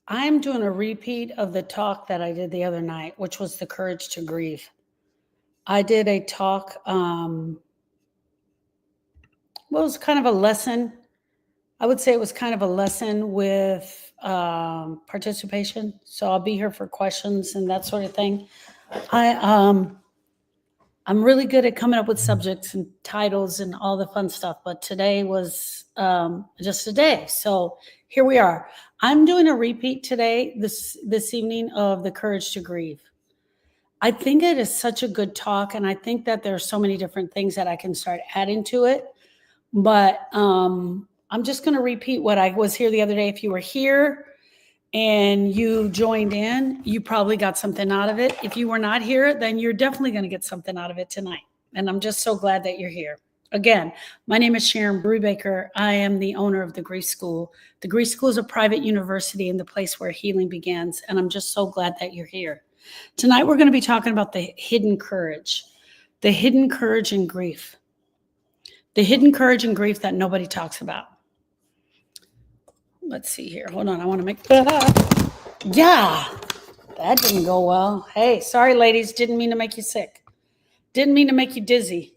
I'm doing a repeat of the talk that I did the other night, which was the courage to grieve. I did a talk, well, it was kind of a lesson. I would say it was kind of a lesson with participation. So I'll be here for questions and that sort of thing. I'm really good at coming up with subjects and titles and all the fun stuff, but today was just a day. So here we are. I'm doing a repeat today, this evening, of the courage to grieve. I think it is such a good talk, and I think that there are so many different things that I can start adding to it. But I'm just going to repeat what I was here the other day. If you were here and you joined in, you probably got something out of it. If you were not here, then you're definitely going to get something out of it tonight. And I'm just so glad that you're here. Again, my name is Sharon Brubaker. I am the owner of the Grief School. The Grief School is a private university and the place where healing begins. And I'm just so glad that you're here. Tonight, we're going to be talking about the hidden courage in grief. The hidden courage in grief that nobody talks about. Let's see here. Hold on. I want to make that up. Yeah, that didn't go well. Hey, sorry, ladies. Didn't mean to make you sick. Didn't mean to make you dizzy.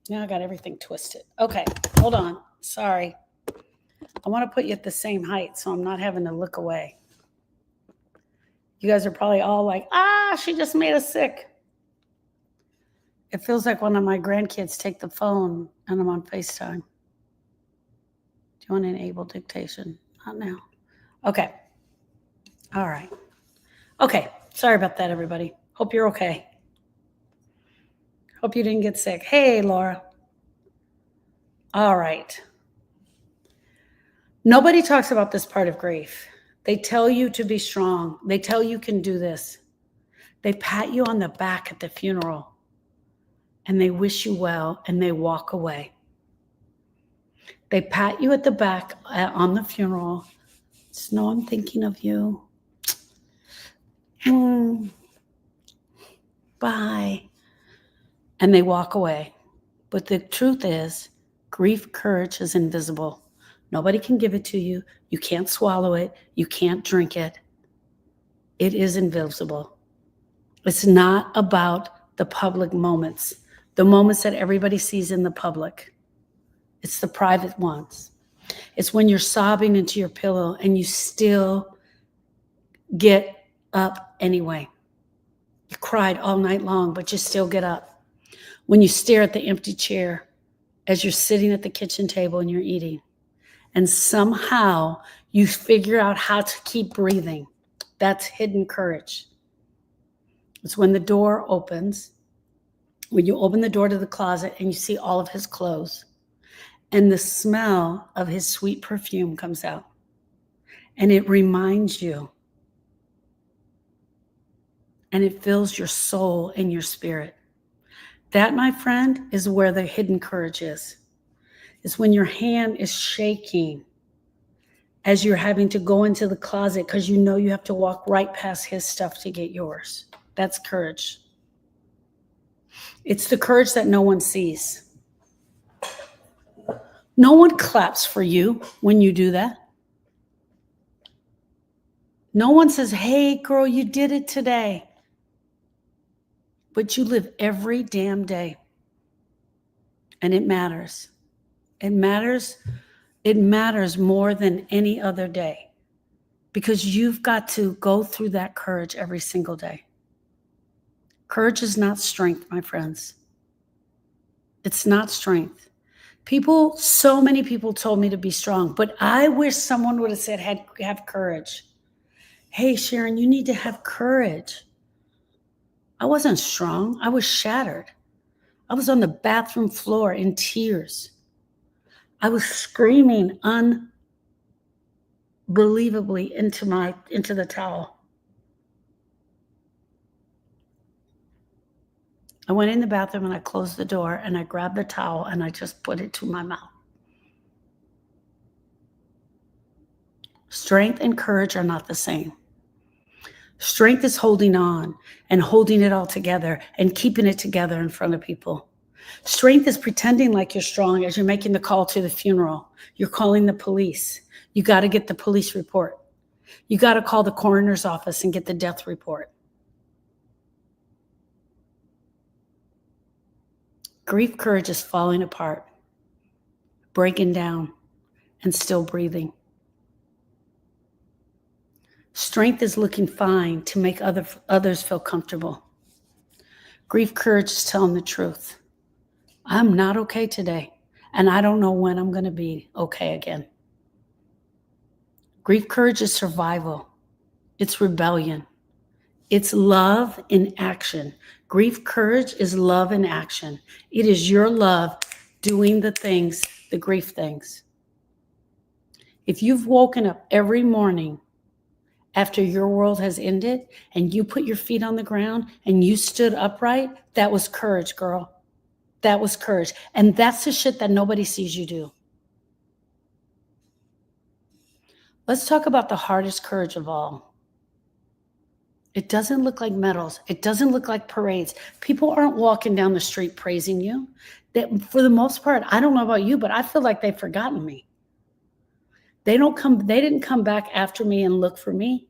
Now I got everything twisted. Okay, hold on. Sorry. I want to put you at the same height so I'm not having to look away. You guys are probably all like, she just made us sick. It feels like one of my grandkids take the phone and I'm on FaceTime. Do you want to enable dictation? Not now. Okay. All right. Okay. Sorry about that, everybody. Hope you're okay. Hope you didn't get sick. Hey, Laura. All right. Nobody talks about this part of grief. They tell you to be strong. They tell you can do this. They pat you on the back at the funeral and they wish you well and they walk away. They pat you at the back on the funeral. Snow, I'm thinking of you. Bye. And they walk away. But the truth is, grief courage is invisible. Nobody can give it to you. You can't swallow it. You can't drink it. It is invisible. It's not about the public moments, the moments that everybody sees in the public. It's the private ones. It's when you're sobbing into your pillow and you still get up anyway. You cried all night long, but you still get up. When you stare at the empty chair as you're sitting at the kitchen table and you're eating. And somehow you figure out how to keep breathing. That's hidden courage. It's when the door opens, when you open the door to the closet and you see all of his clothes and the smell of his sweet perfume comes out and it reminds you and it fills your soul and your spirit. That, my friend, is where the hidden courage is. It's when your hand is shaking as you're having to go into the closet because you know you have to walk right past his stuff to get yours. That's courage. It's the courage that no one sees. No one claps for you when you do that. No one says, hey, girl, you did it today. But you live every damn day. And it matters. It matters. It matters more than any other day because you've got to go through that courage every single day. Courage is not strength, my friends. It's not strength. So many people told me to be strong, but I wish someone would have said, have courage. Hey, Sharon, you need to have courage. I wasn't strong. I was shattered. I was on the bathroom floor in tears. I was screaming unbelievably into the towel. I went in the bathroom and I closed the door and I grabbed the towel and I just put it to my mouth. Strength and courage are not the same. Strength is holding on and holding it all together and keeping it together in front of people. Strength is pretending like you're strong as you're making the call to the funeral. You're calling the police. You got to get the police report. You got to call the coroner's office and get the death report. Grief courage is falling apart, breaking down, and still breathing. Strength is looking fine to make others feel comfortable. Grief courage is telling the truth. I'm not okay today, and I don't know when I'm going to be okay again. Grief courage is survival. It's rebellion. It's love in action. Grief courage is love in action. It is your love doing the things, the grief things. If you've woken up every morning after your world has ended and you put your feet on the ground and you stood upright, that was courage, girl. That was courage. And that's the shit that nobody sees you do. Let's talk about the hardest courage of all. It doesn't look like medals. It doesn't look like parades. People aren't walking down the street praising you. For the most part, I don't know about you, but I feel like they've forgotten me. They didn't come back after me and look for me.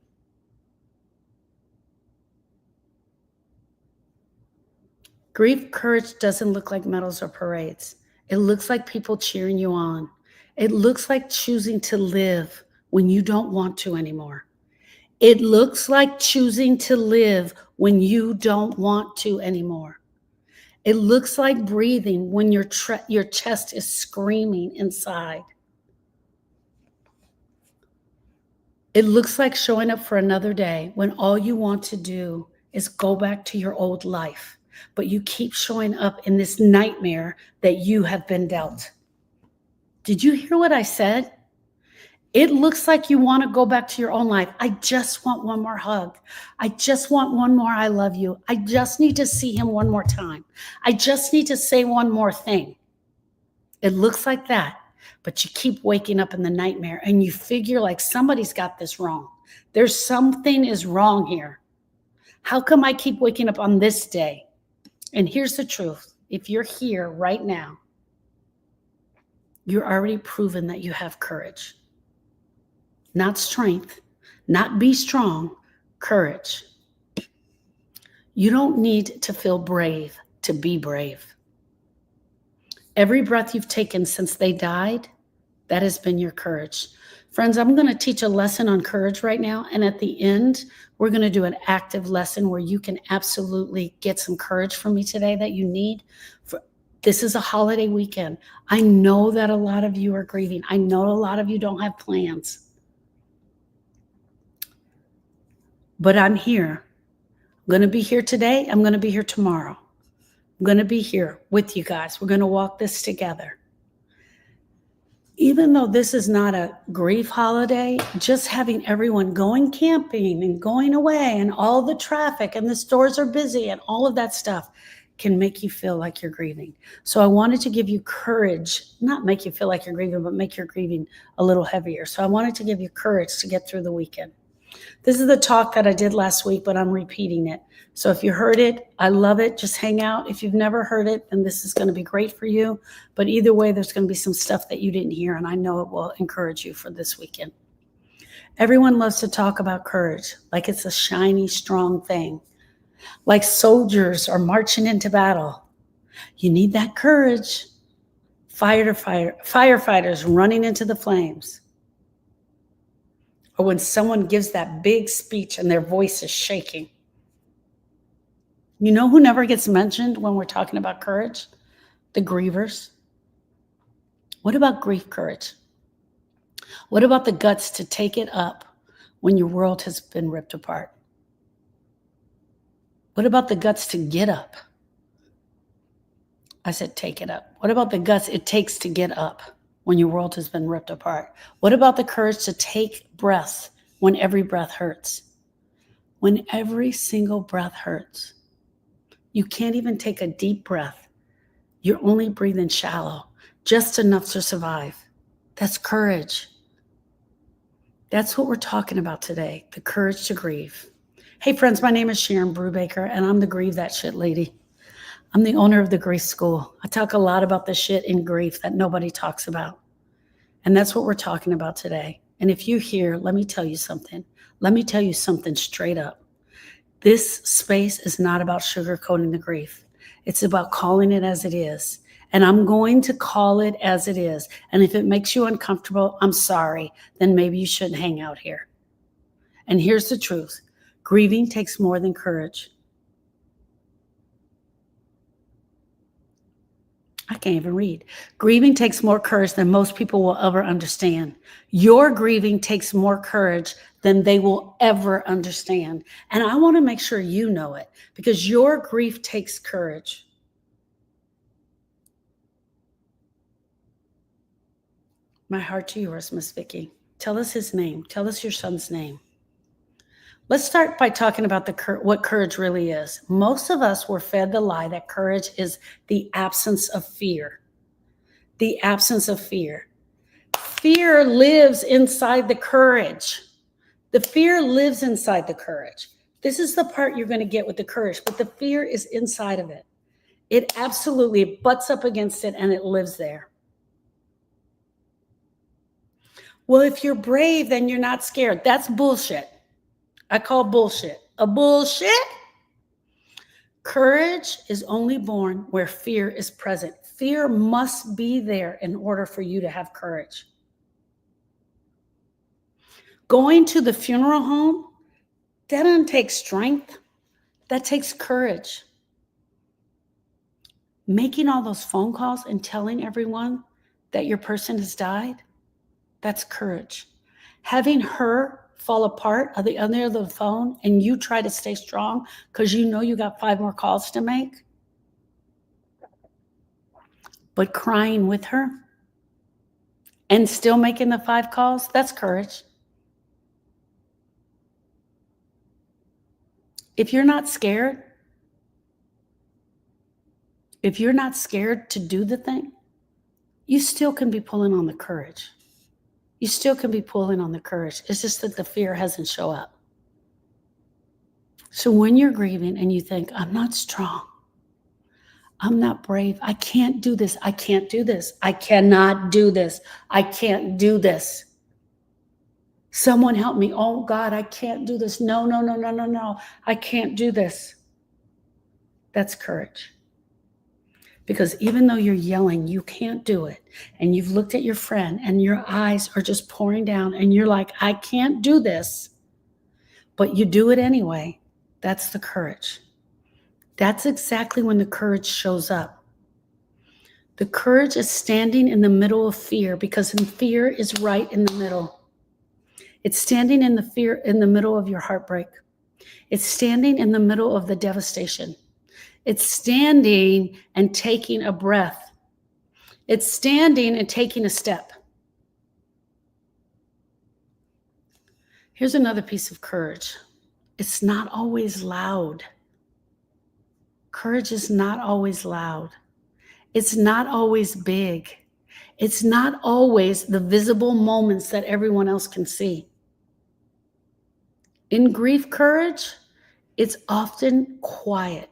Grief courage doesn't look like medals or parades. It looks like people cheering you on. It looks like choosing to live when you don't want to anymore. It looks like choosing to live when you don't want to anymore. It looks like breathing when your chest is screaming inside. It looks like showing up for another day when all you want to do is go back to your old life, but you keep showing up in this nightmare that you have been dealt. Did you hear what I said? It looks like you want to go back to your own life. I just want one more hug. I just want one more I love you. I just need to see him one more time. I just need to say one more thing. It looks like that, but you keep waking up in the nightmare and you figure like somebody's got this wrong. There's something is wrong here. How come I keep waking up on this day? And here's the truth. If you're here right now, you're already proven that you have courage. Not strength, not be strong, courage. You don't need to feel brave to be brave. Every breath you've taken since they died, that has been your courage. Friends, I'm going to teach a lesson on courage right now. And at the end, we're going to do an active lesson where you can absolutely get some courage from me today that you need. This is a holiday weekend. I know that a lot of you are grieving. I know a lot of you don't have plans. But I'm here. I'm going to be here today. I'm going to be here tomorrow. I'm going to be here with you guys. We're going to walk this together. Even though this is not a grief holiday, just having everyone going camping and going away and all the traffic and the stores are busy and all of that stuff can make you feel like you're grieving. So I wanted to give you courage, not make you feel like you're grieving, but make your grieving a little heavier. So I wanted to give you courage to get through the weekend. This is the talk that I did last week, but I'm repeating it. So if you heard it, I love it. Just hang out. If you've never heard it, then this is going to be great for you. But either way, there's going to be some stuff that you didn't hear, and I know it will encourage you for this weekend. Everyone loves to talk about courage like it's a shiny, strong thing, like soldiers are marching into battle. You need that courage. Firefighters running into the flames. Or when someone gives that big speech and their voice is shaking. You know who never gets mentioned when we're talking about courage? The grievers. What about grief courage? What about the guts to take it up when your world has been ripped apart? What about the guts to get up? I said take it up. What about the guts it takes to get up when your world has been ripped apart? What about the courage to take breaths when every breath hurts? When every single breath hurts. You can't even take a deep breath. You're only breathing shallow, just enough to survive. That's courage. That's what we're talking about today, the courage to grieve. Hey friends, my name is Sharon Brubaker, and I'm the Grieve That Shit Lady. I'm the owner of the Grief School. I talk a lot about the shit in grief that nobody talks about. And that's what we're talking about today. And if you're here, let me tell you something. Let me tell you something straight up. This space is not about sugarcoating the grief. It's about calling it as it is. And I'm going to call it as it is. And if it makes you uncomfortable, I'm sorry. Then maybe you shouldn't hang out here. And here's the truth. Grieving takes more than courage. I can't even read. Grieving takes more courage than most people will ever understand. Your grieving takes more courage than they will ever understand. And I want to make sure you know it, because your grief takes courage. My heart to yours, Miss Vicki. Tell us his name. Tell us your son's name. Let's start by talking about what courage really is. Most of us were fed the lie that courage is the absence of fear. The absence of fear. Fear lives inside the courage. The fear lives inside the courage. This is the part you're going to get with the courage, but the fear is inside of it. It absolutely butts up against it and it lives there. Well, if you're brave, then you're not scared. That's bullshit. I call bullshit a bullshit. Courage is only born where fear is present. Fear must be there in order for you to have courage. Going to the funeral home, that doesn't take strength. That takes courage. Making all those phone calls and telling everyone that your person has died, that's courage. Having her fall apart at the other end of the phone and you try to stay strong because you know you got 5 more calls to make, but crying with her and still making the 5 calls, that's courage. If you're not scared to do the thing, you still can be pulling on the courage. You still can be pulling on the courage. It's just that the fear hasn't shown up. So when you're grieving and you think, I'm not strong, I'm not brave, I can't do this, I can't do this, I cannot do this, I can't do this. Someone help me. Oh God, I can't do this. No, I can't do this. That's courage. Because even though you're yelling, you can't do it, and you've looked at your friend and your eyes are just pouring down and you're like, I can't do this, but you do it anyway, that's the courage. That's exactly when the courage shows up. The courage is standing in the middle of fear, because fear is right in the middle. It's standing in the middle of your heartbreak. It's standing in the middle of the devastation. It's standing and taking a breath. It's standing and taking a step. Here's another piece of courage. It's not always loud. Courage is not always loud. It's not always big. It's not always the visible moments that everyone else can see. In grief courage, it's often quiet.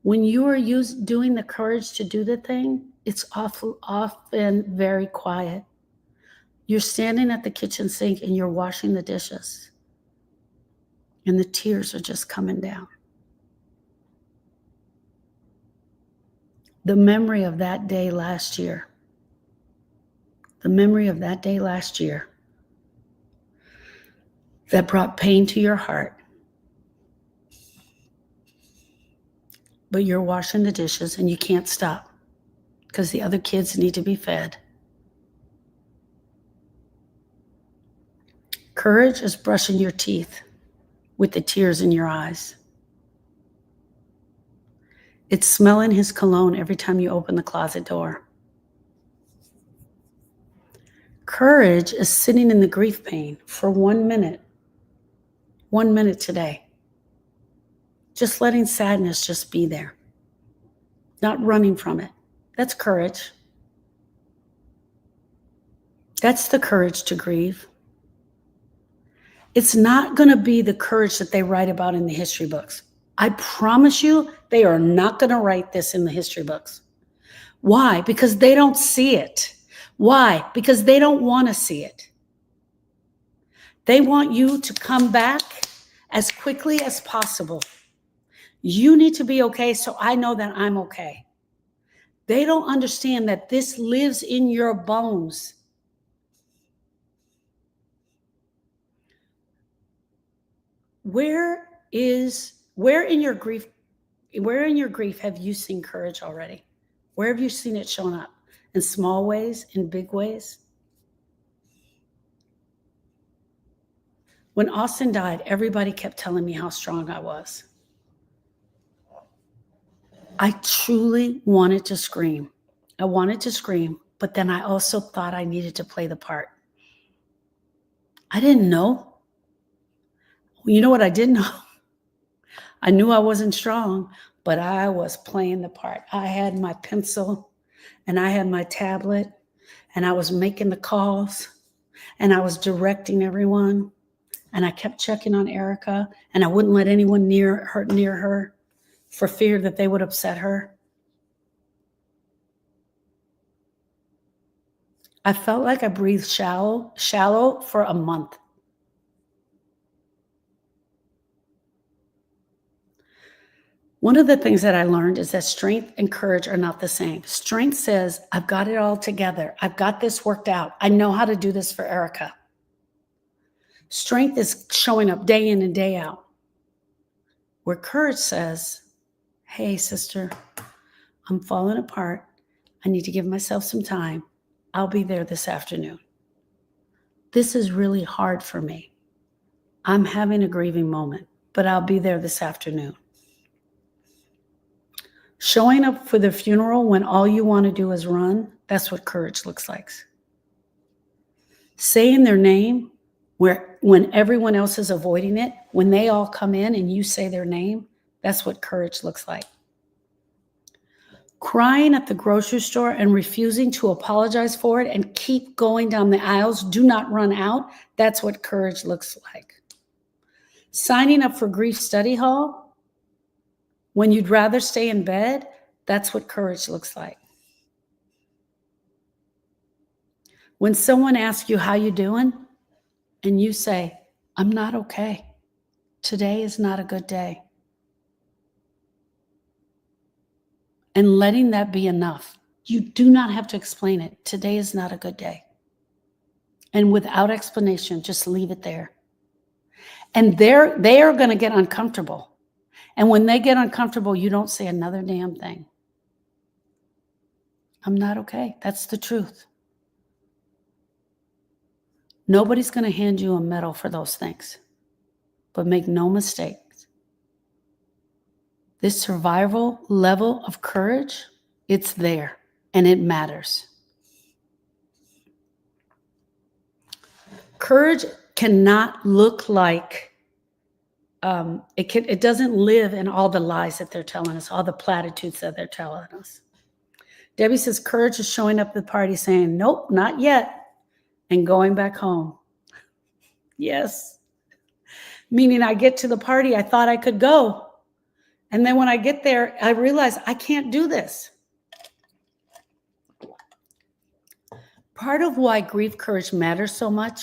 When you are doing the courage to do the thing, it's often very quiet. You're standing at the kitchen sink and you're washing the dishes, and the tears are just coming down. The memory of that day last year, that brought pain to your heart, but you're washing the dishes and you can't stop because the other kids need to be fed. Courage is brushing your teeth with the tears in your eyes. It's smelling his cologne every time you open the closet door. Courage is sitting in the grief pain for 1 minute. 1 minute today. Just letting sadness just be there. Not running from it. That's courage. That's the courage to grieve. It's not going to be the courage that they write about in the history books. I promise you, they are not going to write this in the history books. Why? Because they don't see it. Why? Because they don't want to see it. They want you to come back as quickly as possible. You need to be okay, so I know that I'm okay. They don't understand that this lives in your bones. Where in your grief have you seen courage already? Where have you seen it shown up? In small ways, in big ways? When Austin died, everybody kept telling me how strong I was. I truly wanted to scream. I wanted to scream, but then I also thought I needed to play the part. I didn't know. You know what I didn't know? I knew I wasn't strong, but I was playing the part. I had my pencil and I had my tablet and I was making the calls and I was directing everyone and I kept checking on Erica and I wouldn't let anyone near her for fear that they would upset her. I felt like I breathed shallow for a month. One of the things that I learned is that strength and courage are not the same. Strength says, I've got it all together. I've got this worked out. I know how to do this for Erica. Strength is showing up day in and day out. Where courage says, hey, sister, I'm falling apart. I need to give myself some time. I'll be there this afternoon. This is really hard for me. I'm having a grieving moment, but I'll be there this afternoon. Showing up for the funeral when all you want to do is run, that's what courage looks like. Saying their name when everyone else is avoiding it, when they all come in and you say their name, that's what courage looks like. Crying at the grocery store and refusing to apologize for it and keep going down the aisles, do not run out, that's what courage looks like. Signing up for grief study hall when you'd rather stay in bed, that's what courage looks like. When someone asks you, how you doing? And you say, I'm not okay. Today is not a good day. And letting that be enough. You do not have to explain it. Today is not a good day. And without explanation, just leave it there. And they are going to get uncomfortable. And when they get uncomfortable, you don't say another damn thing. I'm not okay. That's the truth. Nobody's going to hand you a medal for those things. But make no mistake. This survival level of courage, it's there and it matters. Courage cannot look like, it doesn't live in all the lies that they're telling us, all the platitudes that they're telling us. Debbie says courage is showing up at the party saying, nope, not yet, and going back home. Yes. Meaning I get to the party, I thought I could go. And then when I get there, I realize I can't do this. Part of why grief courage matters so much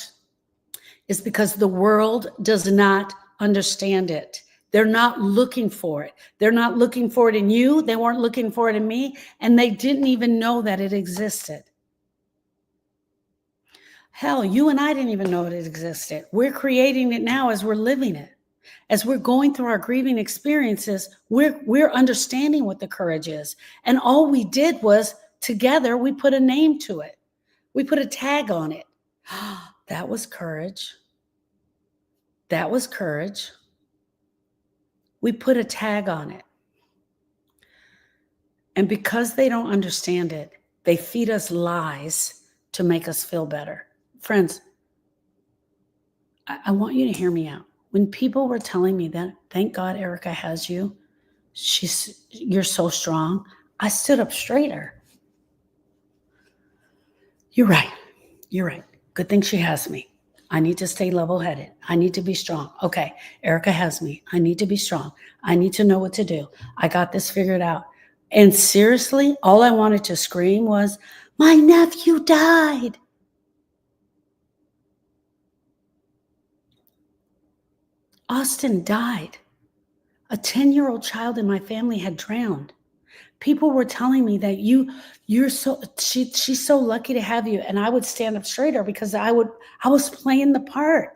is because the world does not understand it. They're not looking for it. They're not looking for it in you. They weren't looking for it in me. And they didn't even know that it existed. Hell, you and I didn't even know it existed. We're creating it now as we're living it. As we're going through our grieving experiences, we're understanding what the courage is. And all we did was together, we put a name to it. We put a tag on it. That was courage. That was courage. We put a tag on it. And because they don't understand it, they feed us lies to make us feel better. Friends, I want you to hear me out. When people were telling me that, thank God Erica has you, you're so strong, I stood up straighter. You're right. You're right. Good thing she has me. I need to stay level-headed. I need to be strong. Okay, Erica has me. I need to be strong. I need to know what to do. I got this figured out. And seriously, all I wanted to scream was, my nephew died. Austin died. A 10-year-old child in my family had drowned. People were telling me that she's so lucky to have you. And I would stand up straighter because I was playing the part.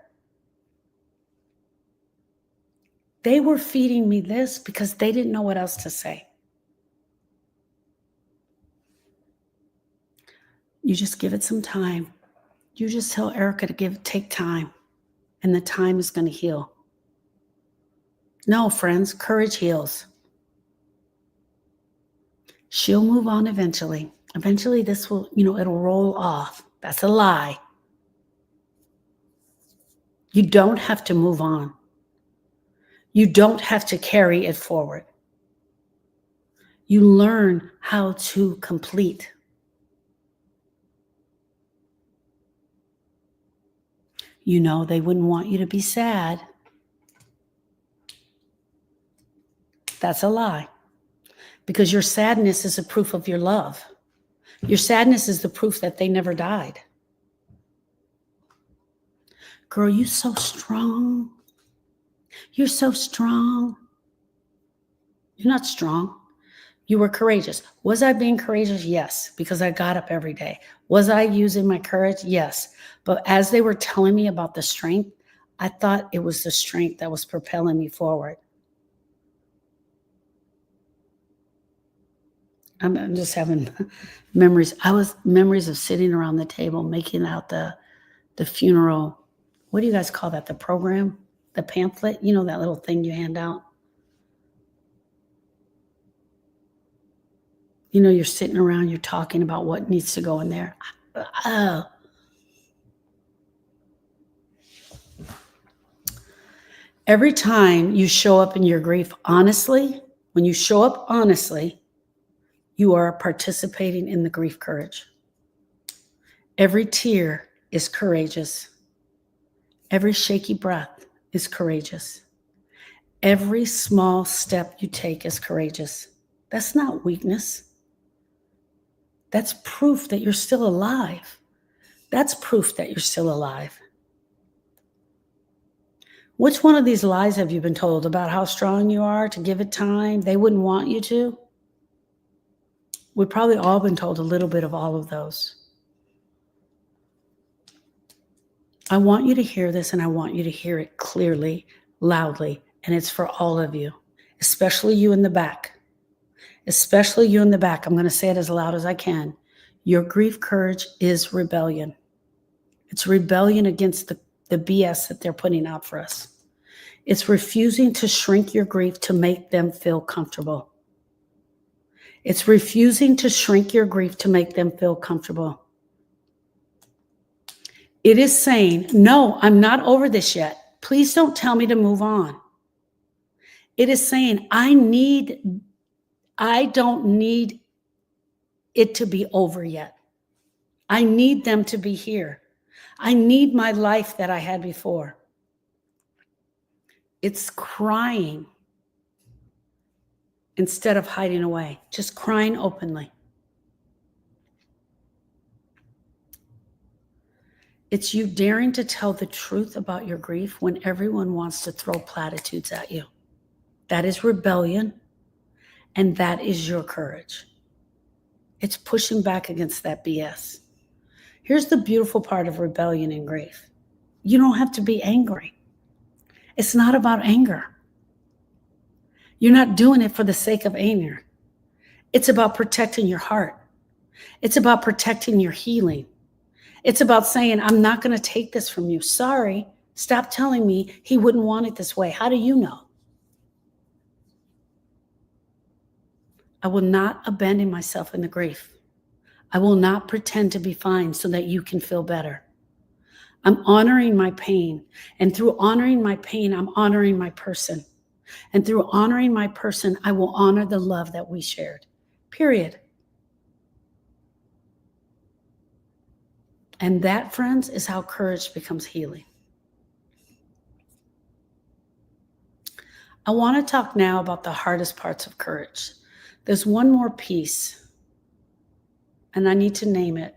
They were feeding me this because they didn't know what else to say. You just give it some time. You just tell Erica to take time, and the time is going to heal. No, friends, courage heals. She'll move on eventually. Eventually this will, it'll roll off. That's a lie. You don't have to move on. You don't have to carry it forward. You learn how to complete. They wouldn't want you to be sad. That's a lie. Because your sadness is a proof of your love. Your sadness is the proof that they never died. Girl, you're so strong. You're so strong. You're not strong. You were courageous. Was I being courageous? Yes, because I got up every day. Was I using my courage? Yes. But as they were telling me about the strength, I thought it was the strength that was propelling me forward. I'm just having memories. Memories of sitting around the table, making out the funeral. What do you guys call that? The program? The pamphlet? That little thing you hand out? You're sitting around, you're talking about what needs to go in there. Oh. Every time you show up in your grief honestly, when you show up honestly, you are participating in the grief courage. Every tear is courageous. Every shaky breath is courageous. Every small step you take is courageous. That's not weakness. That's proof that you're still alive. That's proof that you're still alive. Which one of these lies have you been told about how strong you are, to give it time? They wouldn't want you to? We've probably all been told a little bit of all of those. I want you to hear this, and I want you to hear it clearly, loudly, and it's for all of you, especially you in the back. Especially you in the back. I'm going to say it as loud as I can. Your grief courage is rebellion. It's rebellion against the BS that they're putting out for us. It's refusing to shrink your grief to make them feel comfortable. It's refusing to shrink your grief to make them feel comfortable. It is saying, no, I'm not over this yet. Please don't tell me to move on. It is saying, I don't need it to be over yet. I need them to be here. I need my life that I had before. It's crying instead of hiding away, just crying openly. It's you daring to tell the truth about your grief when everyone wants to throw platitudes at you. That is rebellion, and that is your courage. It's pushing back against that BS. Here's the beautiful part of rebellion and grief. You don't have to be angry. It's not about anger. You're not doing it for the sake of anger. It's about protecting your heart. It's about protecting your healing. It's about saying, I'm not going to take this from you. Sorry. Stop telling me he wouldn't want it this way. How do you know? I will not abandon myself in the grief. I will not pretend to be fine so that you can feel better. I'm honoring my pain. And through honoring my pain, I'm honoring my person. And through honoring my person, I will honor the love that we shared. Period. And that, friends, is how courage becomes healing. I want to talk now about the hardest parts of courage. There's one more piece, and I need to name it.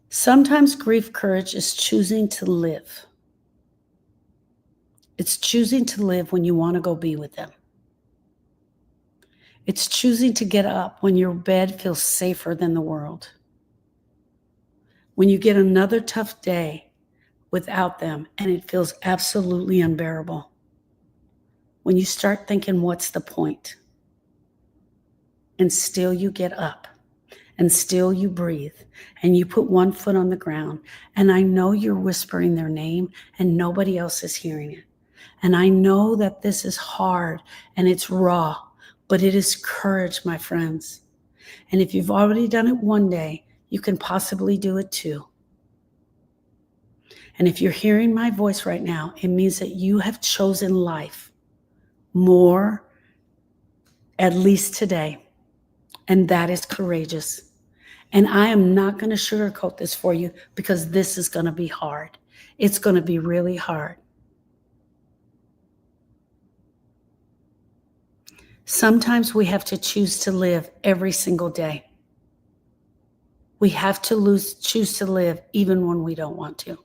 Sometimes grief courage is choosing to live. It's choosing to live when you want to go be with them. It's choosing to get up when your bed feels safer than the world. When you get another tough day without them and it feels absolutely unbearable. When you start thinking, what's the point? And still you get up and still you breathe and you put one foot on the ground. And I know you're whispering their name and nobody else is hearing it. And I know that this is hard and it's raw, but it is courage, my friends. And if you've already done it one day, you can possibly do it too. And if you're hearing my voice right now, it means that you have chosen life more, at least today. And that is courageous. And I am not going to sugarcoat this for you because this is going to be hard. It's going to be really hard. Sometimes we have to choose to live every single day. We have to choose to live even when we don't want to.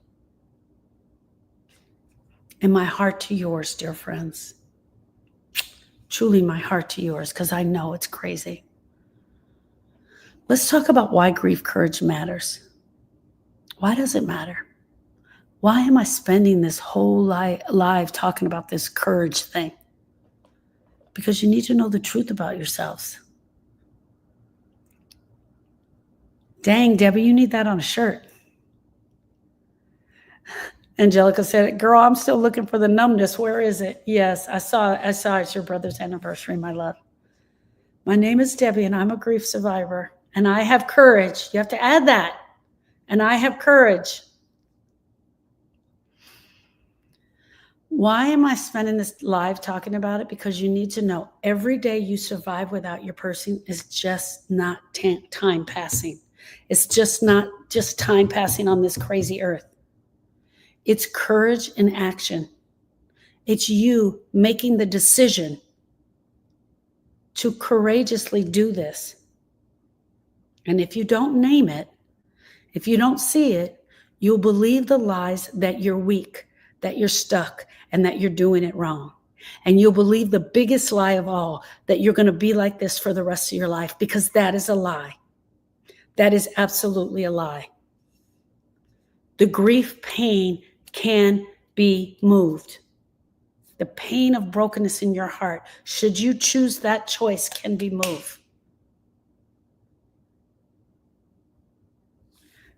And my heart to yours, dear friends. Truly my heart to yours, because I know it's crazy. Let's talk about why grief courage matters. Why does it matter? Why am I spending this whole life talking about this courage thing? Because you need to know the truth about yourselves. Dang, Debbie, you need that on a shirt. Angelica said, girl, I'm still looking for the numbness. Where is it? Yes, I saw it's your brother's anniversary, my love. My name is Debbie, and I'm a grief survivor, and I have courage. You have to add that. And I have courage. Why am I spending this live talking about it? Because you need to know every day you survive without your person is just not time passing. It's just not just time passing on this crazy earth. It's courage in action. It's you making the decision to courageously do this. And if you don't name it, if you don't see it, you'll believe the lies that you're weak, that you're stuck, and that you're doing it wrong. And you'll believe the biggest lie of all, that you're going to be like this for the rest of your life, because that is a lie. That is absolutely a lie. The grief pain can be moved. The pain of brokenness in your heart, should you choose that choice, can be moved.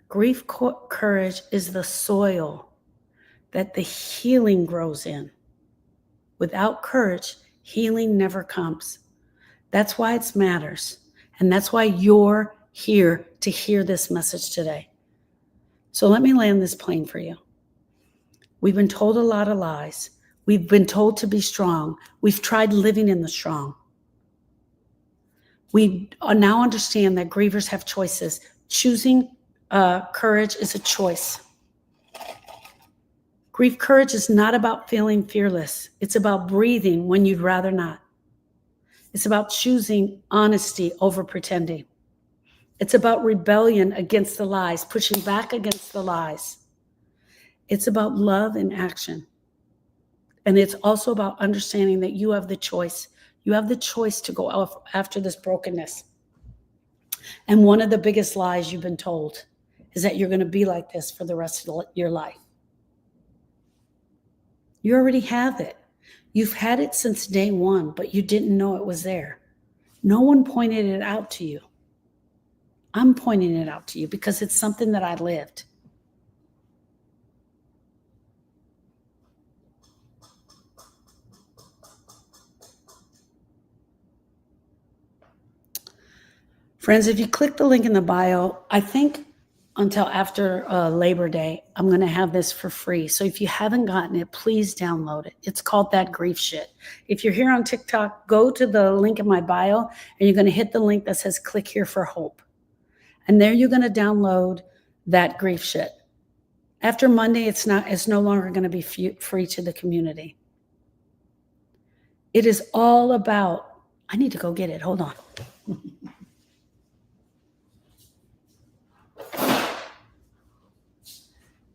Grief courage is the soil that the healing grows in. Without courage, healing never comes. That's why it matters. And that's why you're here to hear this message today. So let me land this plane for you. We've been told a lot of lies. We've been told to be strong. We've tried living in the strong. We now understand that grievers have choices. Choosing courage is a choice. Grief courage is not about feeling fearless. It's about breathing when you'd rather not. It's about choosing honesty over pretending. It's about rebellion against the lies, pushing back against the lies. It's about love in action. And it's also about understanding that you have the choice. You have the choice to go after this brokenness. And one of the biggest lies you've been told is that you're going to be like this for the rest of your life. You already have it. You've had it since day one, but you didn't know it was there. No one pointed it out to you. I'm pointing it out to you because it's something that I lived. Friends, if you click the link in the bio, I think until after Labor Day, I'm going to have this for free. So if you haven't gotten it, please download it. It's called That Grief Shit. If you're here on TikTok, go to the link in my bio, and you're going to hit the link that says click here for hope. And there you're going to download That Grief Shit. After Monday, it's no longer going to be free to the community. It is all about, I need to go get it. Hold on.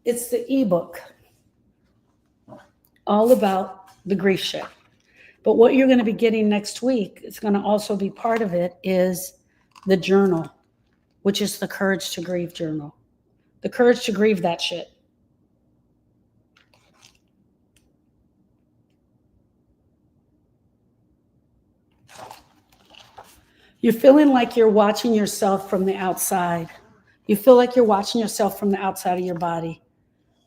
It's the ebook. all about the grief shit. But what you're going to be getting next week, it's going to also be part of it, is the journal, which is the Courage to Grieve journal. The courage to grieve that shit. You're feeling like you're watching yourself from the outside. You feel like you're watching yourself from the outside of your body.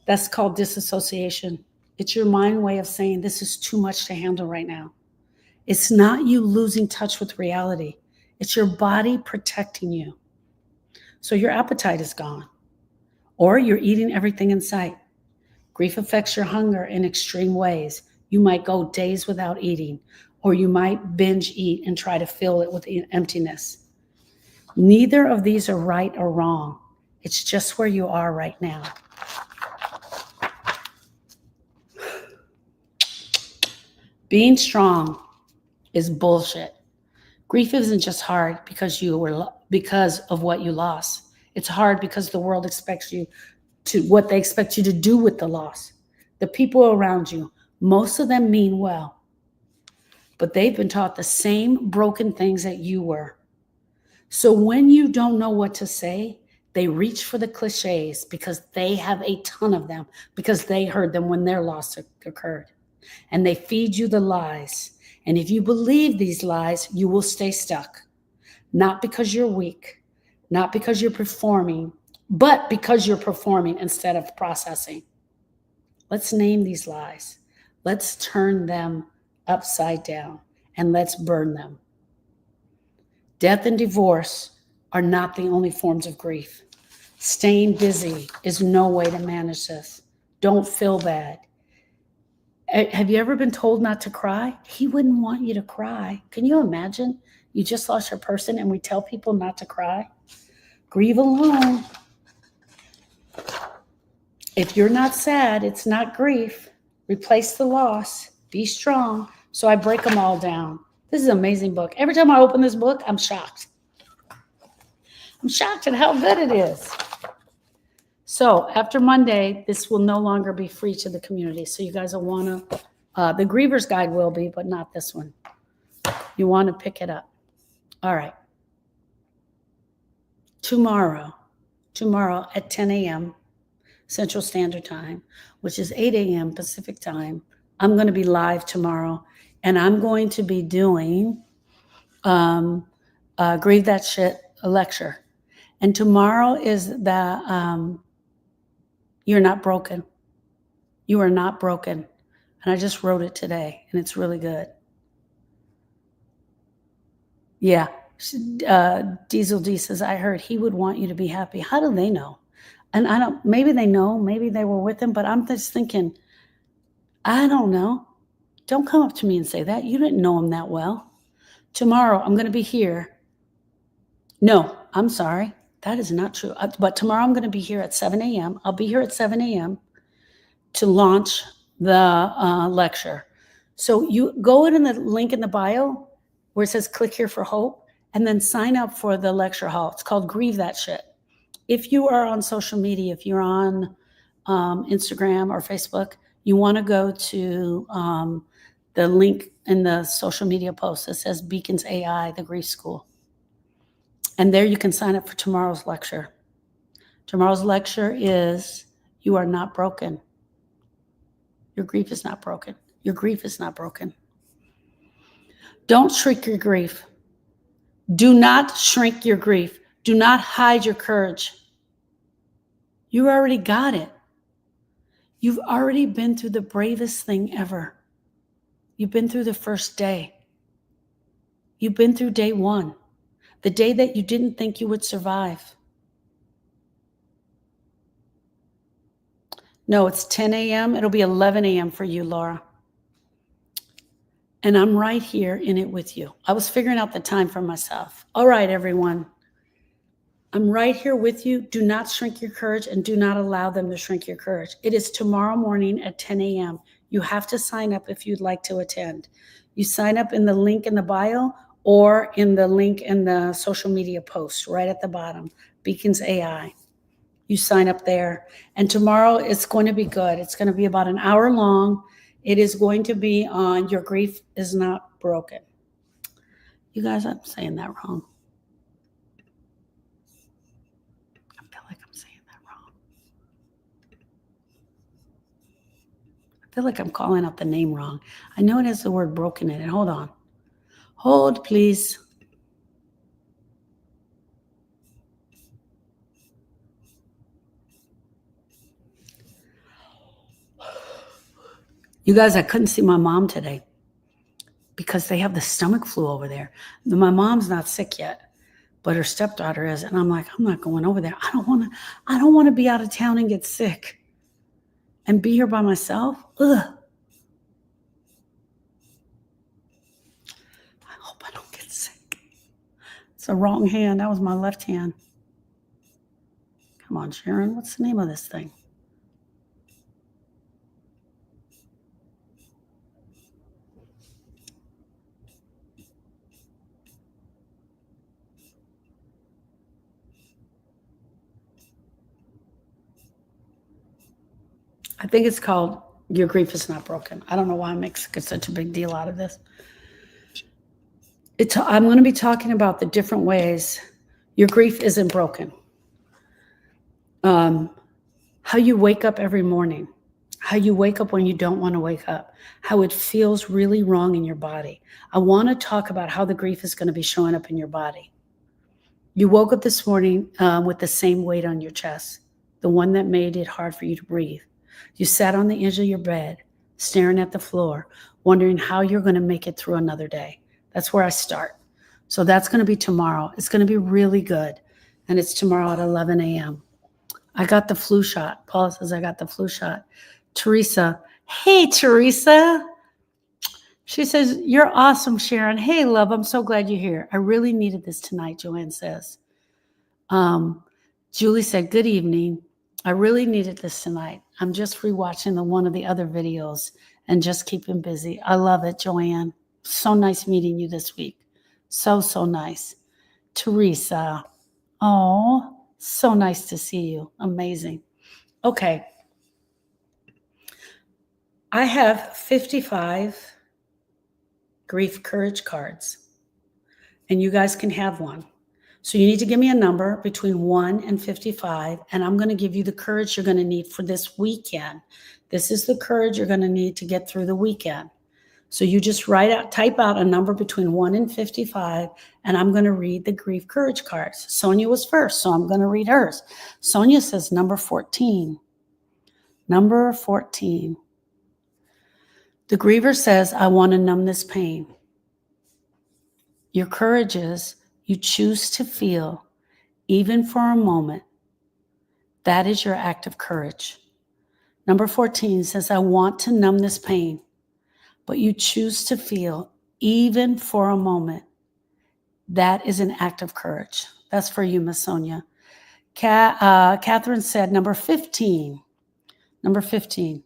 That's called disassociation. It's your mind way of saying, this is too much to handle right now. It's not you losing touch with reality. It's your body protecting you. So your appetite is gone, or you're eating everything in sight. Grief affects your hunger in extreme ways. You might go days without eating, or you might binge eat and try to fill it with emptiness. Neither of these are right or wrong. It's just where you are right now. Being strong is bullshit. Grief isn't just hard because of what you lost. It's hard because the world expects you to what they expect you to do with the loss. The people around you, most of them mean well, but they've been taught the same broken things that you were. So when you don't know what to say, they reach for the cliches because they have a ton of them, because they heard them when their loss occurred. And they feed you the lies. And if you believe these lies, you will stay stuck. Not because you're weak, not because you're performing, but because you're performing instead of processing. Let's name these lies. Let's turn them upside down and let's burn them. Death and divorce are not the only forms of grief. Staying busy is no way to manage this. Don't feel bad. Have you ever been told not to cry? He wouldn't want you to cry. Can you imagine? You just lost your person and we tell people not to cry? Grieve alone. If you're not sad, it's not grief. Replace the loss. Be strong. So I break them all down. This is an amazing book. Every time I open this book, I'm shocked. I'm shocked at how good it is. So after Monday, this will no longer be free to the community. So you guys will want to, the Griever's Guide will be, but not this one. You want to pick it up. All right. Tomorrow at 10 a.m. Central Standard Time, which is 8 a.m. Pacific Time, I'm going to be live tomorrow, and I'm going to be doing Grieve That Shit, a lecture. And tomorrow is the You're Not Broken. You are not broken. And I just wrote it today, and it's really good. Yeah. Diesel D says, I heard he would want you to be happy. How do they know? And I don't, maybe they know, maybe they were with him, but I'm just thinking, I don't know. Don't come up to me and say that. You didn't know him that well. Tomorrow, I'm going to be here. No, I'm sorry. That is not true. But tomorrow I'm going to be here at 7 a.m. I'll be here at 7 a.m. to launch the lecture. So you go in the link in the bio where it says click here for hope, and then sign up for the lecture hall. It's called Grieve That Shit. If you are on social media, if you're on Instagram or Facebook, you want to go to the link in the social media post that says Beacons AI, the Grief School. And there you can sign up for tomorrow's lecture. Tomorrow's lecture is You Are Not Broken. Your grief is not broken. Your grief is not broken. Don't shrink your grief. Do not shrink your grief. Do not hide your courage. You already got it. You've already been through the bravest thing ever. You've been through the first day. You've been through day one, the day that you didn't think you would survive. No, it's 10 a.m. It'll be 11 a.m. for you, Laura. And I'm right here in it with you. I was figuring out the time for myself. All right, everyone. I'm right here with you. Do not shrink your courage and do not allow them to shrink your courage. It is tomorrow morning at 10 a.m. You have to sign up if you'd like to attend. You sign up in the link in the bio or in the link in the social media post right at the bottom, Beacons AI. You sign up there. And tomorrow it's going to be good. It's going to be about an hour long. It is going to be on Your Grief Is Not Broken. You guys, I'm saying that wrong. I feel like I'm saying that wrong. I feel like I'm calling out the name wrong. I know it has the word broken in it. Hold on. Hold, please. You guys, I couldn't see my mom today because they have the stomach flu over there. My mom's not sick yet, but her stepdaughter is. And I'm like, I'm not going over there. I don't want to be out of town and get sick and be here by myself. Ugh. I hope I don't get sick. It's the wrong hand. That was my left hand. Come on, Sharon. What's the name of this thing? I think it's called Your Grief Is Not Broken. I don't know why I make such a big deal out of this. I'm going to be talking about the different ways your grief isn't broken. How you wake up every morning, how you wake up when you don't want to wake up, how it feels really wrong in your body. I want to talk about how the grief is going to be showing up in your body. You woke up this morning with the same weight on your chest, the one that made it hard for you to breathe. You sat on the edge of your bed, staring at the floor, wondering how you're going to make it through another day. That's where I start. So that's going to be tomorrow. It's going to be really good. And it's tomorrow at 11 a.m. I got the flu shot. Paula says I got the flu shot. Teresa. Hey, Teresa. She says, you're awesome, Sharon. Hey, love, I'm so glad you're here. I really needed this tonight, Joanne says. Julie said, good evening. I really needed this tonight. I'm just rewatching one of the other videos and just keeping busy. I love it, Joanne. So nice meeting you this week. So nice. Teresa. Oh, so nice to see you. Amazing. Okay. I have 55 grief courage cards, and you guys can have one. So you need to give me a number between 1 and 55, and I'm going to give you the courage you're going to need for this weekend. This is the courage you're going to need to get through the weekend. So you just type out a number between 1 and 55, and I'm going to read the grief courage cards. Sonia was first, so I'm going to read hers. Sonia says number 14. Number 14. The griever says, I want to numb this pain. Your courage is you choose to feel, even for a moment. That is your act of courage. Number 14 says, I want to numb this pain, but you choose to feel, even for a moment. That is an act of courage. That's for you, Miss Sonia. Catherine said, number 15. Number 15.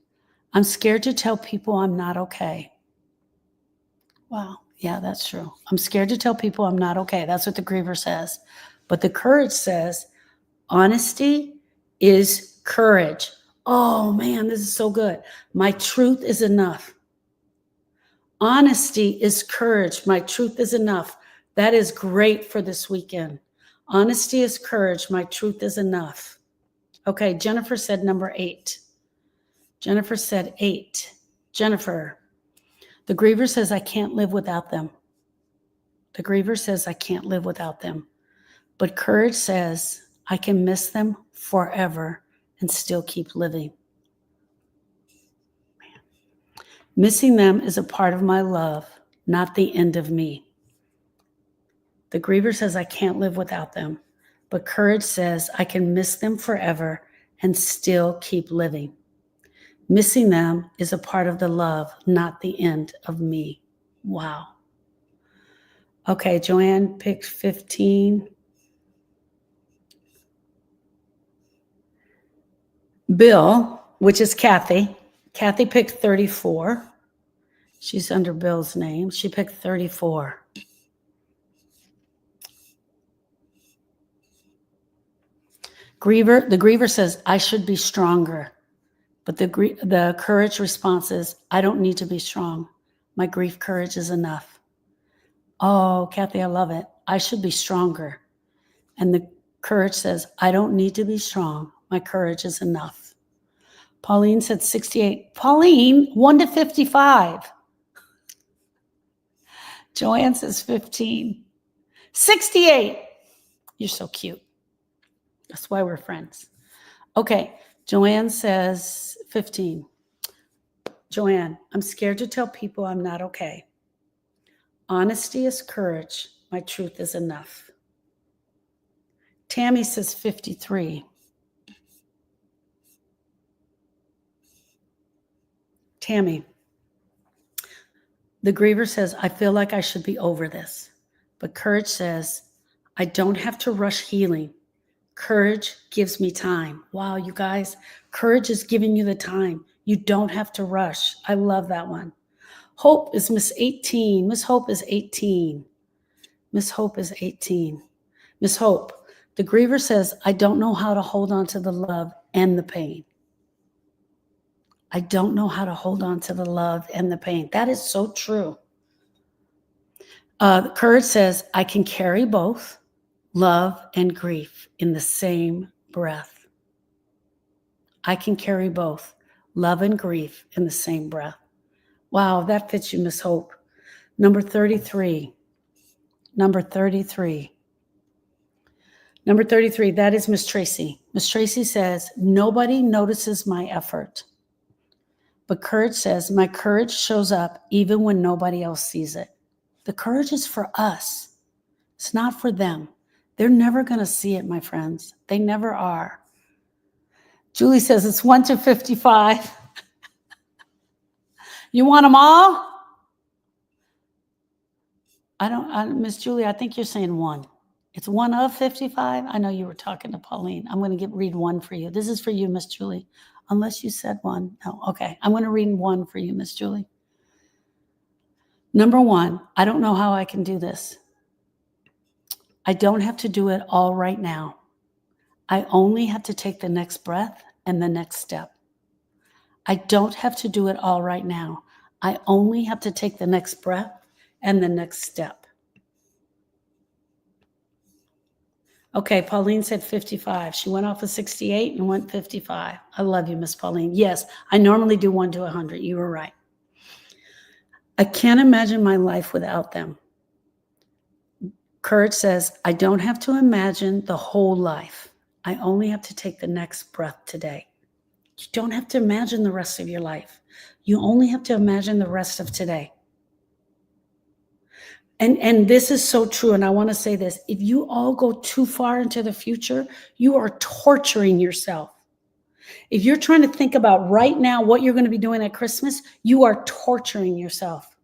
I'm scared to tell people I'm not okay. Wow. Yeah, that's true. I'm scared to tell people I'm not okay. That's what the griever says. But the courage says, honesty is courage. Oh man, this is so good. My truth is enough. Honesty is courage. My truth is enough. That is great for this weekend. Honesty is courage. My truth is enough. Okay, Jennifer said number 8. Jennifer said 8. Jennifer, the griever says, I can't live without them. The griever says, I can't live without them. But courage says, I can miss them forever and still keep living. Man. Missing them is a part of my love, not the end of me. The griever says, I can't live without them. But courage says, I can miss them forever and still keep living. Missing them is a part of the love, not the end of me. Wow. Okay, Joanne picked 15. Bill, which is Kathy. Kathy picked 34. She's under Bill's name. She picked 34. The griever says, I should be stronger. But the courage response is, I don't need to be strong. My grief courage is enough. Oh, Kathy, I love it. I should be stronger. And the courage says, I don't need to be strong. My courage is enough. Pauline said 68. Pauline, 1 to 55. Joanne says 15. 68. You're so cute. That's why we're friends. Okay, Joanne says 15. Joanne, I'm scared to tell people I'm not okay. Honesty is courage. My truth is enough. Tammy says 53. Tammy, the griever says, I feel like I should be over this. But courage says, I don't have to rush healing. Courage gives me time. Wow, you guys, courage is giving you the time. You don't have to rush. I love that one. Hope is Miss 18. Miss Hope is 18. Miss Hope is 18. Miss Hope, the griever says, I don't know how to hold on to the love and the pain. I don't know how to hold on to the love and the pain. That is so true. The courage says, I can carry both love and grief in the same breath. I can carry both love and grief in the same breath. Wow, that fits you, Miss Hope. Number 33. Number 33. Number 33, that is Miss Tracy. Miss Tracy says, nobody notices my effort. But courage says, my courage shows up even when nobody else sees it. The courage is for us. It's not for them. They're never going to see it, my friends. They never are. Julie says it's 1 to 55. You want them all? Miss Julie, I think you're saying 1. It's 1 of 55. I know you were talking to Pauline. I'm going to read 1 for you. This is for you, Miss Julie. Unless you said 1. No, okay. I'm going to read 1 for you, Miss Julie. Number 1, I don't know how I can do this. I don't have to do it all right now. I only have to take the next breath and the next step. I don't have to do it all right now. I only have to take the next breath and the next step. Okay, Pauline said 55. She went off of 68 and went 55. I love you, Miss Pauline. Yes, I normally do 1 to 100. You were right. I can't imagine my life without them. Courage says, I don't have to imagine the whole life. I only have to take the next breath today. You don't have to imagine the rest of your life. You only have to imagine the rest of today. And this is so true, and I want to say this. If you all go too far into the future, you are torturing yourself. If you're trying to think about right now what you're going to be doing at Christmas, you are torturing yourself.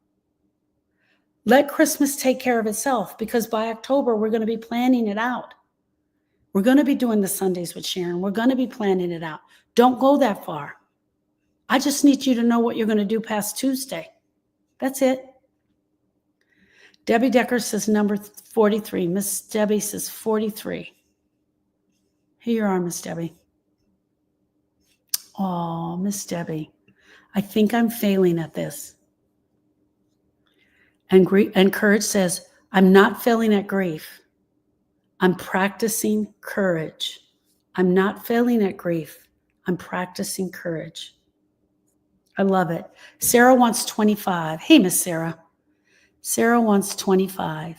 Let Christmas take care of itself, because by October, we're going to be planning it out. We're going to be doing the Sundays with Sharon. We're going to be planning it out. Don't go that far. I just need you to know what you're going to do past Tuesday. That's it. Debbie Decker says number 43. Miss Debbie says 43. Here you are, Miss Debbie. Oh, Miss Debbie, I think I'm failing at this. And courage says, I'm not failing at grief. I'm practicing courage. I'm not failing at grief. I'm practicing courage. I love it. Sarah wants 25. Hey, Miss Sarah. Sarah wants 25.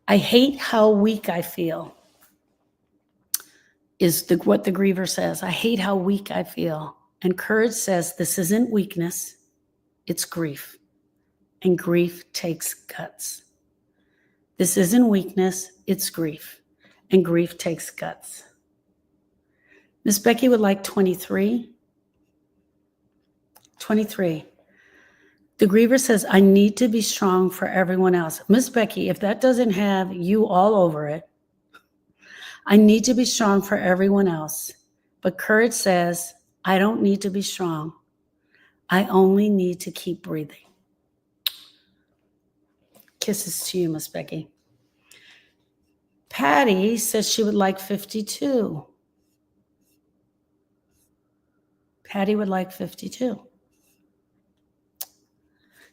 I hate how weak I feel, is what the griever says. I hate how weak I feel. And courage says, this isn't weakness, it's grief. And grief takes guts. This isn't weakness, it's grief. And grief takes guts. Miss Becky would like 23. 23. The griever says, I need to be strong for everyone else. Miss Becky, if that doesn't have you all over it, I need to be strong for everyone else. But courage says, I don't need to be strong. I only need to keep breathing. Kisses to you, Miss Becky. Patty says she would like 52. Hattie would like 52.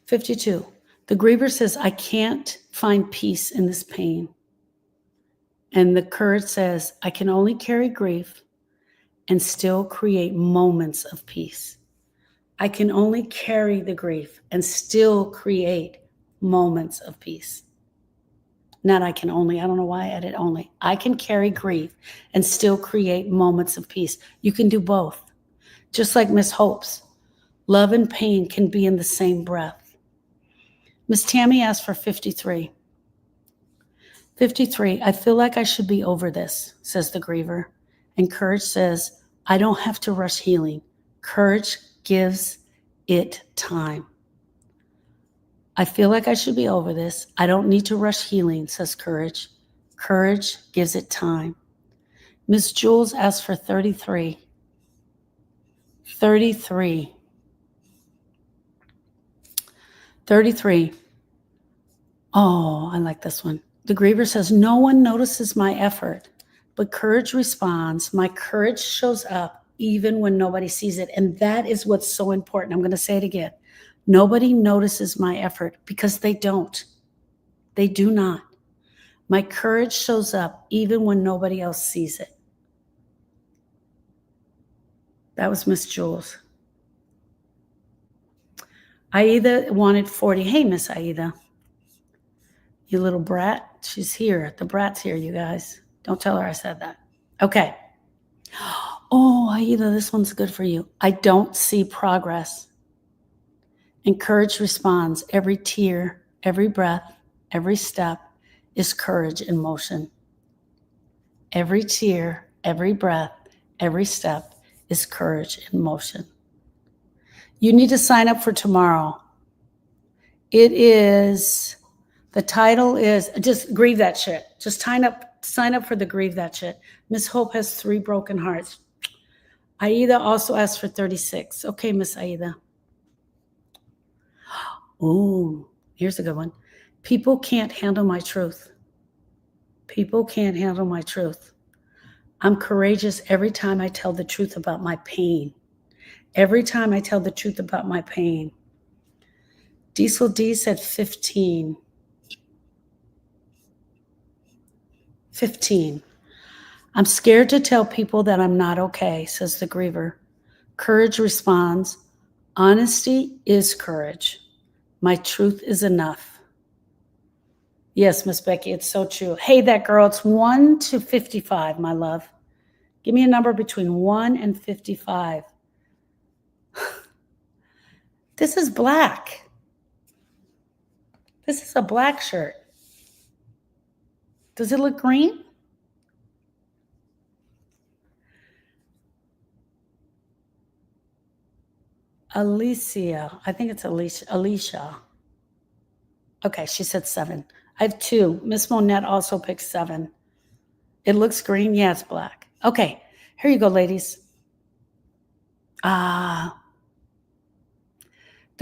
52. The griever says, I can't find peace in this pain. And the courage says, I can only carry grief and still create moments of peace. I can only carry the grief and still create moments of peace. Not I can only, I don't know why I added only. I can carry grief and still create moments of peace. You can do both. Just like Miss Hope's. Love and pain can be in the same breath. Miss Tammy asked for 53. 53, I feel like I should be over this, says the griever. And courage says, I don't have to rush healing. Courage gives it time. I feel like I should be over this. I don't need to rush healing, says courage. Courage gives it time. Miss Jules asked for 33. 33. 33. Oh, I like this one. The griever says, no one notices my effort, but courage responds. My courage shows up even when nobody sees it. And that is what's so important. I'm going to say it again. Nobody notices my effort because they don't. They do not. My courage shows up even when nobody else sees it. That was Miss Jules. Aida wanted 40. Hey, Miss Aida. You little brat. She's here. The brat's here, you guys. Don't tell her I said that. Okay. Oh, Aida, this one's good for you. I don't see progress. And courage responds. Every tear, every breath, every step is courage in motion. Every tear, every breath, every step is courage in motion. You need to sign up for tomorrow. It is, the title is, just grieve that shit. Just sign up for the grieve that shit. Miss Hope has 3 broken hearts. Aida also asked for 36. Okay, Miss Aida. Ooh, here's a good one. People can't handle my truth. People can't handle my truth. I'm courageous every time I tell the truth about my pain. Every time I tell the truth about my pain. Diesel D said 15. 15. I'm scared to tell people that I'm not okay, says the griever. Courage responds, honesty is courage. My truth is enough. Yes, Miss Becky, it's so true. Hey, that girl, it's 1 to 55, my love. Give me a number between 1 and 55. This is black. This is a black shirt. Does it look green? Alicia. I think it's Alicia. Okay, she said 7. I have 2. Miss Monette also picked 7. It looks green. Yeah, it's black. Okay, here you go, ladies. The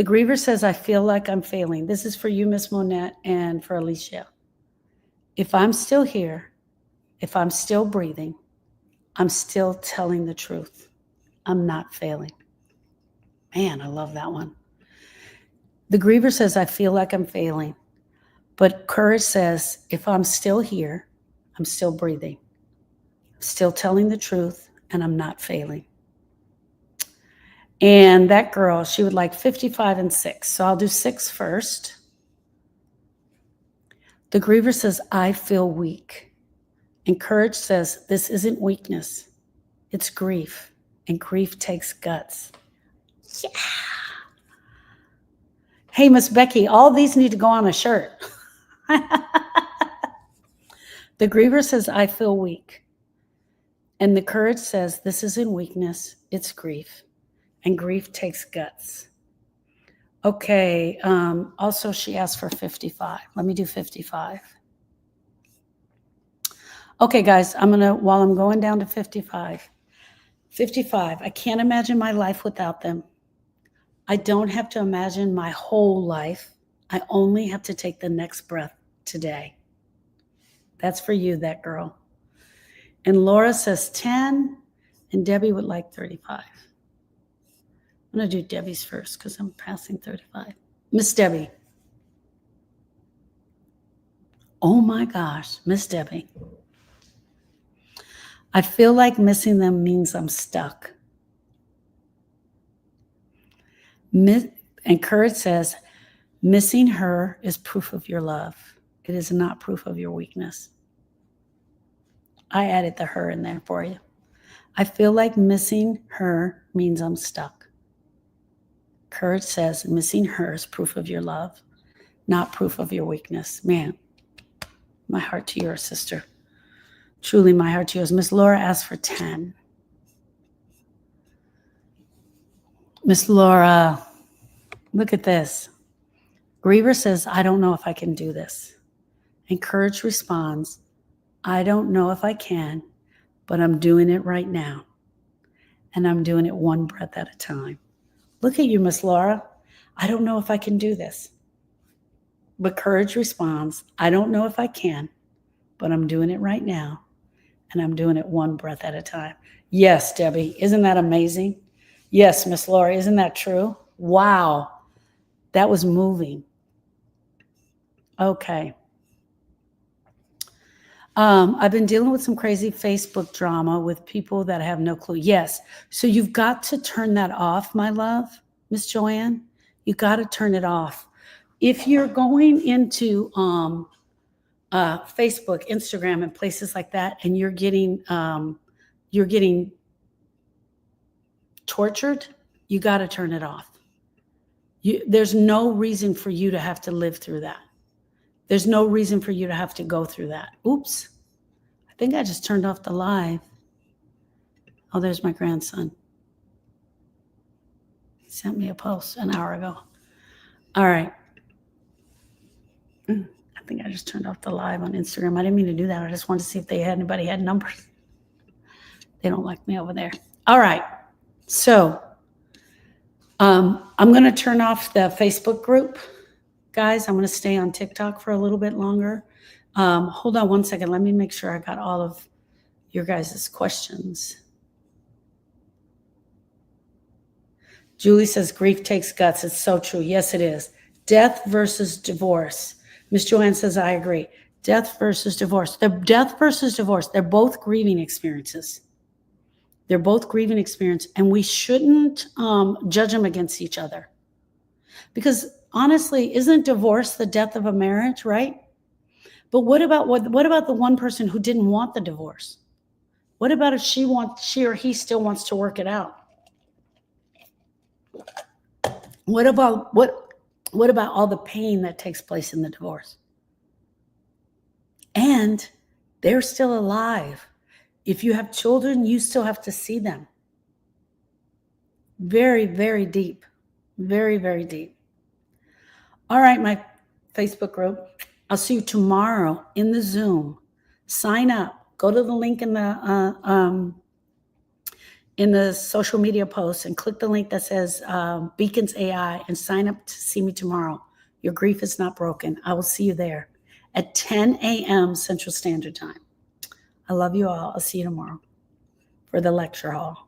griever says, I feel like I'm failing. This is for you, Miss Monette, and for Alicia. If I'm still here, if I'm still breathing, I'm still telling the truth. I'm not failing. Man, I love that one. The griever says, I feel like I'm failing. But courage says, if I'm still here, I'm still breathing. I'm still telling the truth, and I'm not failing. And that girl, she would like 55 and 6. So I'll do 6 first. The griever says, I feel weak. And courage says, this isn't weakness. It's grief. And grief takes guts. Yeah. Hey, Miss Becky, all these need to go on a shirt. The griever says, I feel weak. And the courage says, this isn't weakness, it's grief. And grief takes guts. Okay, also she asked for 55. Let me do 55. Okay, guys, while I'm going down to 55. 55, I can't imagine my life without them. I don't have to imagine my whole life. I only have to take the next breath today. That's for you, that girl. And Laura says 10, and Debbie would like 35. going to do Debbie's first because I'm passing 35. Miss Debbie. Oh my gosh, Miss Debbie. I feel like missing them means I'm stuck. And Kurt says, missing her is proof of your love. It is not proof of your weakness. I added the her in there for you. I feel like missing her means I'm stuck. Kurt says, missing her is proof of your love, not proof of your weakness. Man, my heart to yours, sister. Truly, my heart to yours. Miss Laura asked for 10. Miss Laura, look at this. Griever says, I don't know if I can do this. And Courage responds, I don't know if I can, but I'm doing it right now. And I'm doing it one breath at a time. Look at you, Miss Laura. I don't know if I can do this. But Courage responds, I don't know if I can, but I'm doing it right now. And I'm doing it one breath at a time. Yes, Debbie, isn't that amazing? Yes, Miss Laura, isn't that true? Wow, that was moving. Okay. I've been dealing with some crazy Facebook drama with people that have no clue. Yes, so you've got to turn that off, my love, Miss Joanne. You got to turn it off. If you're going into Facebook, Instagram, and places like that, and you're getting tortured, you got to turn it off. There's no reason for you to have to live through that. There's no reason for you to have to go through that. Oops. I think I just turned off the live. Oh, there's my grandson. He sent me a post an hour ago. All right. I think I just turned off the live on Instagram. I didn't mean to do that. I just wanted to see if anybody had numbers. They don't like me over there. All right. So I'm going to turn off the Facebook group. Guys, I'm going to stay on TikTok for a little bit longer. Hold on one second. Let me make sure I got all of your guys' questions. Julie says, grief takes guts. It's so true. Yes, it is. Death versus divorce. Miss Joanne says, I agree. Death versus divorce. Death versus divorce. They're both grieving experiences. They're both grieving experience, and we shouldn't judge them against each other. Because honestly, isn't divorce the death of a marriage, right? But what about the one person who didn't want the divorce? What about if she or he still wants to work it out? What about all the pain that takes place in the divorce? And they're still alive. If you have children, you still have to see them. Very, very deep. Very, very deep. All right, my Facebook group. I'll see you tomorrow in the Zoom. Sign up. Go to the link in the social media post and click the link that says Beacons AI and sign up to see me tomorrow. Your grief is not broken. I will see you there at 10 a.m. Central Standard Time. I love you all. I'll see you tomorrow for the lecture hall.